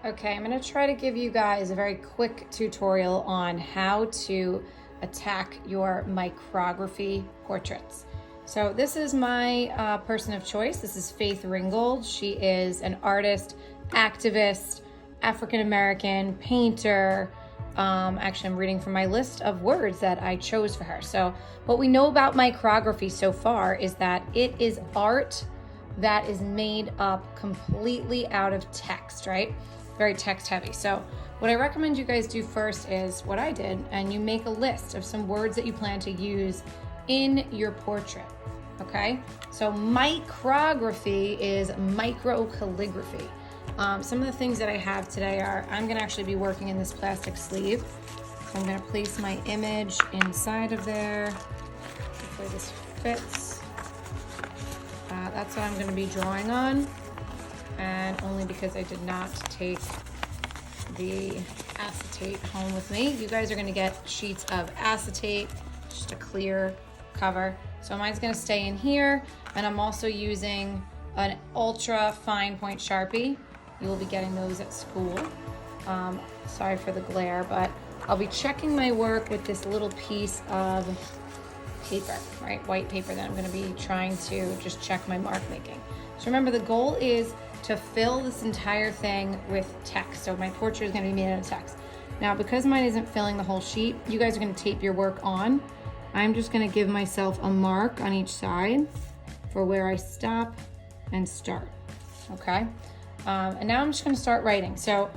Okay, I'm going to try to give you guys a very quick tutorial on how to attack your micrography portraits. So this is my person of choice. This is Faith Ringgold. She is an artist, activist, African-American, painter. Actually, I'm reading from my list of words that I chose for her. So what we know about micrography so far is that it is art that is made up completely out of text, right? Very text heavy. So what I recommend you guys do first is what I did, and you make a list of some words that you plan to use in your portrait, okay? So micrography is micro calligraphy. Some of the things that I have today are, I'm gonna actually be working in this plastic sleeve. So I'm gonna place my image inside of there. Hopefully this fits. That's what I'm gonna be drawing on. And only because I did not take the acetate home with me. You guys are gonna get sheets of acetate, just a clear cover. So mine's gonna stay in here, and I'm also using an ultra fine point Sharpie. You will be getting those at school. Sorry for the glare, but I'll be checking my work with this little piece of paper, right? White paper that I'm gonna be trying to just check my mark making. So remember, the goal is to fill this entire thing with text. So my portrait is gonna be made out of text. Now, because mine isn't filling the whole sheet, you guys are gonna tape your work on. I'm just gonna give myself a mark on each side for where I stop and start, okay? And now I'm just gonna start writing. So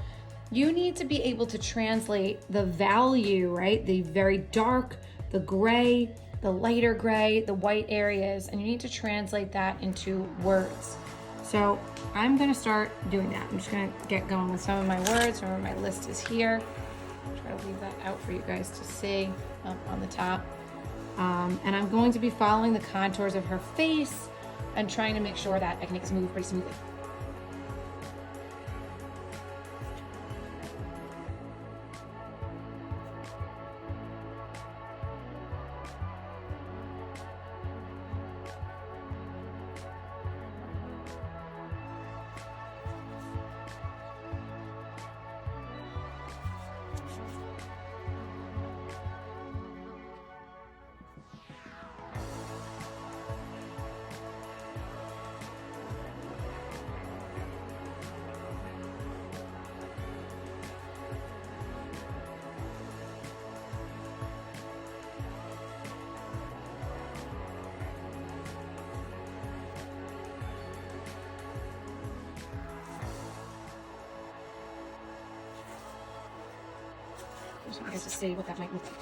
you need to be able to translate the value, right? The very dark, the gray, the lighter gray, the white areas, and you need to translate that into words. So I'm gonna start doing that. I'm just gonna get going with some of my words. Remember, my list is here. Try to leave that out for you guys to see up on the top. And I'm going to be following the contours of her face and trying to make sure that I can make this move pretty smoothly. I just want you guys to see what that might look like.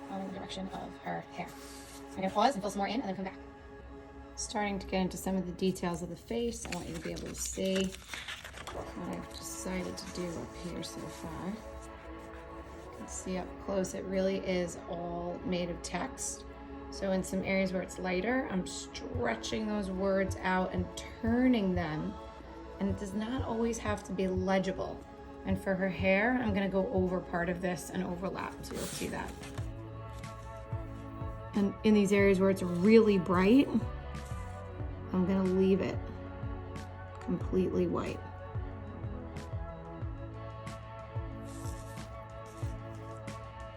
Following the direction of her hair. So I'm gonna pause and fill some more in and then come back. Starting to get into some of the details of the face. I want you to be able to see what I've decided to do up here so far. You can see up close, it really is all made of text. So in some areas where it's lighter, I'm stretching those words out and turning them. And it does not always have to be legible. And for her hair, I'm gonna go over part of this and overlap, so you'll see that. And in these areas where it's really bright, I'm gonna leave it completely white.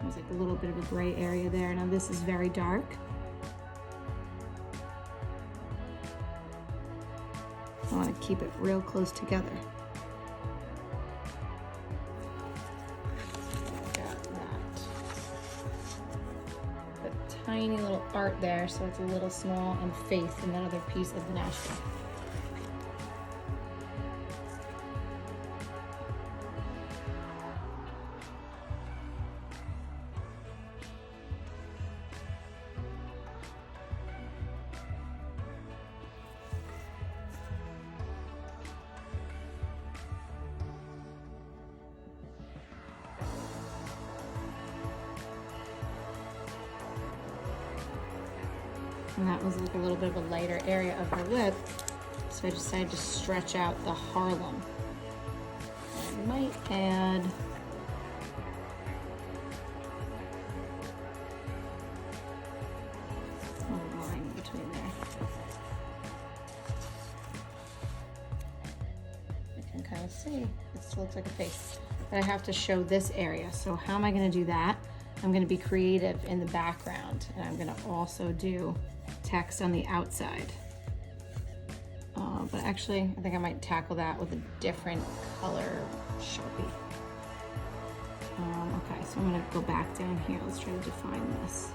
There's like a little bit of a gray area there. Now this is very dark. I wanna keep it real close together. Tiny little art there, so it's a little small, and Faith in that other piece of the Nashville. And that was like a little bit of a lighter area of her lip, so I decided to stretch out the Harlem. I might add a line between there. I can kind gonna see, it still looks like a face. But I have to show this area. So how am I gonna do that? I'm gonna be creative in the background, and I'm gonna also do text on the outside. But actually, I think I might tackle that with a different color Sharpie. Okay, so I'm gonna go back down here. Let's try to define this.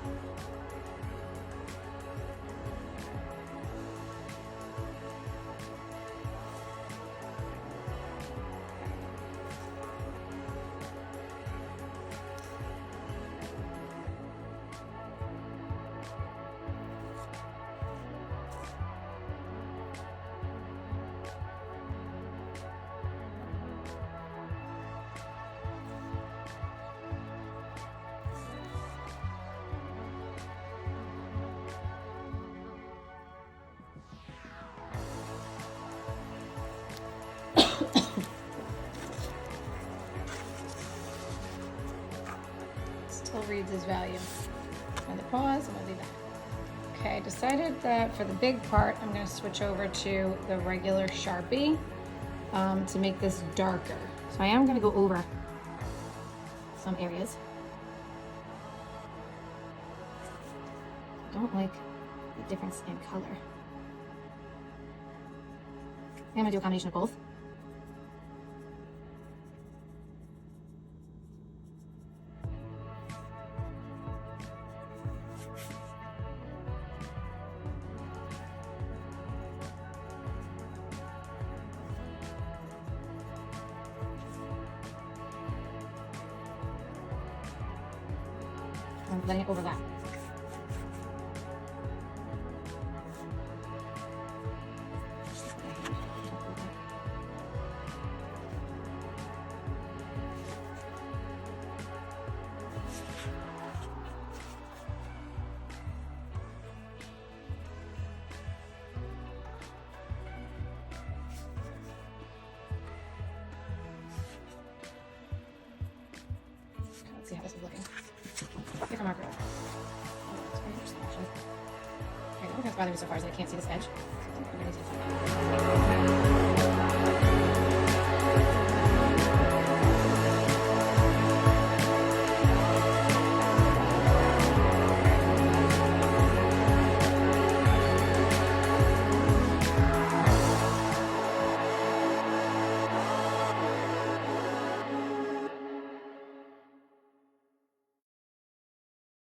Still reads his value. I'm going to pause and we'll be back. Okay, I decided that for the big part, I'm going to switch over to the regular Sharpie to make this darker. So I am going to go over some areas. I don't like the difference in color. I'm going to do a combination of both. I'm letting it overlap. Let's see how this is looking. Different marker. Oh, that's very interesting, actually. Okay, the only thing that's bothering me so far is that I can't see this edge. So I think we're going to need to